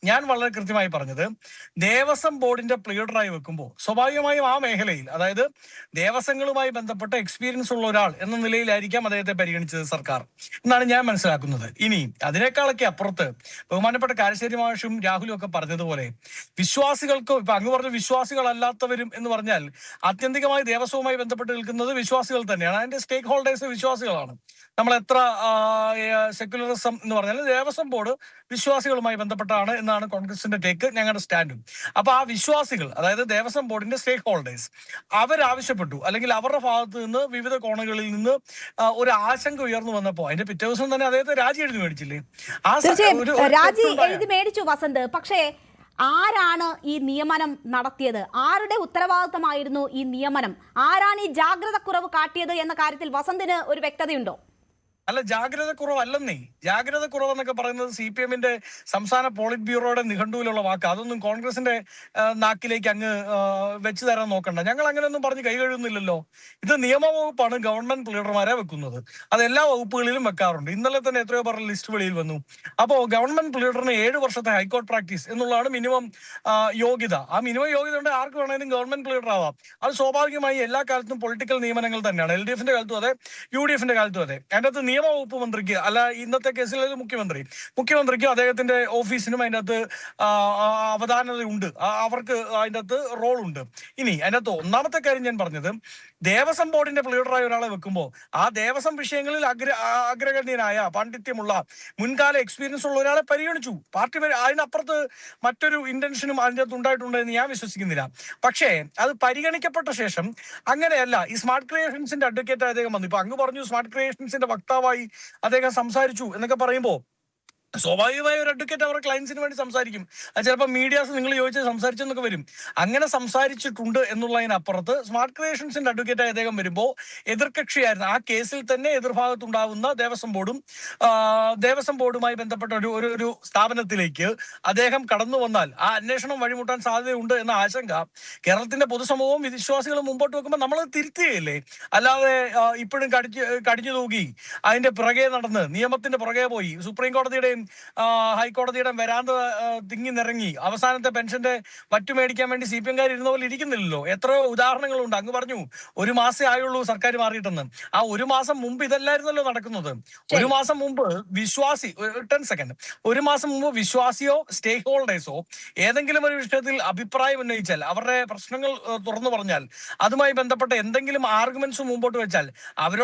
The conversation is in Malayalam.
ഞാൻ വളരെ കൃത്യമായി പറഞ്ഞത്, ദേവസ്വം ബോർഡിന്റെ പ്ലീഡറായി വെക്കുമ്പോൾ സ്വാഭാവികമായും ആ മേഖലയിൽ, അതായത് ദേവസ്വങ്ങളുമായി ബന്ധപ്പെട്ട എക്സ്പീരിയൻസ് ഉള്ള ഒരാൾ എന്ന നിലയിലായിരിക്കാം അദ്ദേഹത്തെ പരിഗണിച്ചത് സർക്കാർ എന്നാണ് ഞാൻ മനസ്സിലാക്കുന്നത്. ഇനി അതിനേക്കാളൊക്കെ അപ്പുറത്ത് ബഹുമാനപ്പെട്ട കാരശ്ശേരി മാഷും രാഹുലും ഒക്കെ പറഞ്ഞതുപോലെ വിശ്വാസികൾക്ക്, ഇപ്പൊ അങ്ങ് പറഞ്ഞ വിശ്വാസികളല്ലാത്തവരും എന്ന് പറഞ്ഞാൽ ആത്യന്തികമായി ദേവസ്വവുമായി ബന്ധപ്പെട്ട് നിൽക്കുന്നത് വിശ്വാസികൾ തന്നെയാണ്. അതിന്റെ സ്റ്റേക്ക് ഹോൾഡേഴ്സ് വിശ്വാസികളാണ്. നമ്മൾ എത്ര സെക്യുലറിസം എന്ന് പറഞ്ഞാൽ ദേവസ്വം ബോർഡ് വിശ്വാസികളുമായി ബന്ധപ്പെട്ടാണ് എന്നാണ് കോൺഗ്രസിന്റെ ടേക്ക്, ഞങ്ങളുടെ സ്റ്റാൻഡും. അപ്പൊ ആ വിശ്വാസികൾ, അതായത് ദേവസ്വം ബോർഡിന്റെ സ്റ്റേക്ക് ഹോൾഡേഴ്സ്, അവരാവശ്യപ്പെട്ടു, അല്ലെങ്കിൽ അവരുടെ ഭാഗത്ത് നിന്ന് വിവിധ കോണുകളിൽ നിന്ന് ഒരു ആശങ്ക ഉയർന്നു വന്നപ്പോ അതിന്റെ പിറ്റേ ദിവസം തന്നെ അദ്ദേഹത്തെ രാജി എഴുതി മേടിച്ചില്ലേ? രാജി എഴുതി മേടിച്ചു വസന്ത്. പക്ഷേ ആരാണ് ഈ നിയമനം നടത്തിയത്? ആരുടെ ഉത്തരവാദിത്തമായിരുന്നു ഈ നിയമനം? ആരാണ് ഈ ജാഗ്രത കുറവ് കാട്ടിയത് എന്ന കാര്യത്തിൽ വസന്തിന് ഒരു വ്യക്തതയുണ്ടോ? അല്ല, ജാഗ്രത കുറവല്ലെന്നേ. ജാഗ്രത കുറവെന്നൊക്കെ പറയുന്നത് CPM-ന്റെ സംസ്ഥാന പോളിറ്റ് ബ്യൂറോയുടെ നിഘണ്ടുവിലുള്ള വാക്ക്. അതൊന്നും കോൺഗ്രസിന്റെ നാക്കിലേക്ക് അങ്ങ് വെച്ച് തരാൻ നോക്കണ്ട. ഞങ്ങൾ അങ്ങനെയൊന്നും പറഞ്ഞ് കൈ കഴുകുന്നില്ലല്ലോ. ഇത് നിയമവകുപ്പാണ് ഗവൺമെന്റ് പ്ലീഡർമാരെ വെക്കുന്നത്. അത് എല്ലാ വകുപ്പുകളിലും വെക്കാറുണ്ട്. ഇന്നലെ തന്നെ എത്രയോ പറഞ്ഞ ലിസ്റ്റ് വെളിയിൽ വന്നു. അപ്പോൾ ഗവൺമെന്റ് പ്ലീഡറിന് 7 വർഷത്തെ ഹൈക്കോർട്ട് പ്രാക്ടീസ് എന്നുള്ളതാണ് മിനിമം യോഗ്യത. ആ മിനിമം യോഗ്യത കൊണ്ട് ആർക്ക് വേണമെങ്കിലും ഗവൺമെന്റ് പ്ലീഡർ ആവാം. അത് സ്വാഭാവികമായി എല്ലാ കാലത്തും പൊളിറ്റിക്കൽ നിയമനങ്ങൾ തന്നെയാണ്. LDF-ന്റെ കാലത്തും അതെ, UDF-ന്റെ കാലത്തും അതെ. അതിൻ്റെ അകത്ത് നിയമവകുപ്പ് മന്ത്രിക്ക്, അല്ല ഇന്നത്തെ കേസിൽ മുഖ്യമന്ത്രിക്കും അദ്ദേഹത്തിന്റെ ഓഫീസിനും അതിൻ്റെ അകത്ത് അവധാനതയുണ്ട്. അവർക്ക് അതിൻ്റെ അകത്ത് റോളുണ്ട്. ഇനി അതിൻ്റെ അകത്ത് ഒന്നാമത്തെ കാര്യം ഞാൻ പറഞ്ഞത്, ദേവസ്വം ബോർഡിന്റെ പ്ലീഡറായ ഒരാളെ വെക്കുമ്പോൾ ആ ദേവസ്വം വിഷയങ്ങളിൽ അഗ്രഗണ്യനായ പാണ്ഡിത്യമുള്ള മുൻകാല എക്സ്പീരിയൻസ് ഉള്ള ഒരാളെ പരിഗണിച്ചു. പാർട്ടി അതിനപ്പുറത്ത് മറ്റൊരു ഇന്റൻഷനും അതിൻ്റെ അകത്ത് ഉണ്ടായിട്ടുണ്ടെന്ന് ഞാൻ വിശ്വസിക്കുന്നില്ല. പക്ഷേ അത് പരിഗണിക്കപ്പെട്ട ശേഷം അങ്ങനെയല്ല. ഈ സ്മാർട്ട് ക്രിയേഷൻസിന്റെ അഡ്വക്കേറ്റ് അദ്ദേഹം വന്നു. ഇപ്പൊ അങ്ങ് പറഞ്ഞു സ്മാർട്ട് ക്രിയേഷൻസിന്റെ വക്താവായി അദ്ദേഹം സംസാരിച്ചു എന്നൊക്കെ പറയുമ്പോ സ്വാഭാവികമായ ഒരു അഡ്വക്കേറ്റ് അവരുടെ ക്ലയൻസിന് വേണ്ടി സംസാരിക്കും. അത് ചിലപ്പോൾ മീഡിയാസ് നിങ്ങൾ ചോദിച്ചാൽ സംസാരിച്ചെന്നൊക്കെ വരും. അങ്ങനെ സംസാരിച്ചിട്ടുണ്ട് എന്നുള്ളതിനപ്പുറത്ത് സ്മാർട്ട് ക്രിയേഷൻസിന്റെ അഡ്വക്കേറ്റായി അദ്ദേഹം വരുമ്പോൾ എതിർകക്ഷിയായിരുന്നു. ആ കേസിൽ തന്നെ എതിർഭാഗത്തുണ്ടാവുന്ന ദേവസ്വം ബോർഡുമായി ബന്ധപ്പെട്ട ഒരു സ്ഥാപനത്തിലേക്ക് അദ്ദേഹം കടന്നു വന്നാൽ ആ അന്വേഷണം വഴിമുട്ടാൻ സാധ്യതയുണ്ട് എന്ന ആശങ്ക കേരളത്തിന്റെ പൊതുസമൂഹവും വിശ്വാസികളും മുമ്പോട്ട് വെക്കുമ്പോൾ നമ്മൾ തിരുത്തുകയല്ലേ. അല്ലാതെ ഇപ്പോഴും കടിഞ്ഞു തൂക്കി അതിന്റെ പുറകെ നടന്ന് നിയമത്തിന്റെ പുറകെ പോയി സുപ്രീം കോടതിയുടെയും ഹൈക്കോടതിയുടെ വരാന്ത തിങ്ങി നിറങ്ങി അവസാനത്തെ പെൻഷന്റെ വറ്റുമേടിക്കാൻ വേണ്ടി CPM-കാർ ഇരുന്ന പോലെ ഇരിക്കുന്നില്ലല്ലോ. എത്രയോ ഉദാഹരണങ്ങളുണ്ട്. അങ്ങ് പറഞ്ഞു 1 മാസേ ആയുള്ളൂ സർക്കാർ മാറിയിട്ടെന്ന്. ആ 1 മാസം മുമ്പ് ഇതല്ലായിരുന്നല്ലോ നടക്കുന്നത്. 1 മാസം മുമ്പ് 10 സെക്കൻഡ് 1 മാസം മുമ്പ് വിശ്വാസിയോ സ്റ്റേക്ക് ഹോൾഡേഴ്സോ ഏതെങ്കിലും ഒരു വിഷയത്തിൽ അഭിപ്രായം ഉന്നയിച്ചാൽ, അവരുടെ പ്രശ്നങ്ങൾ തുറന്നു പറഞ്ഞാൽ, അതുമായി ബന്ധപ്പെട്ട എന്തെങ്കിലും ആർഗ്യുമെന്റ്സ് മുമ്പോട്ട് വെച്ചാൽ അവരോട്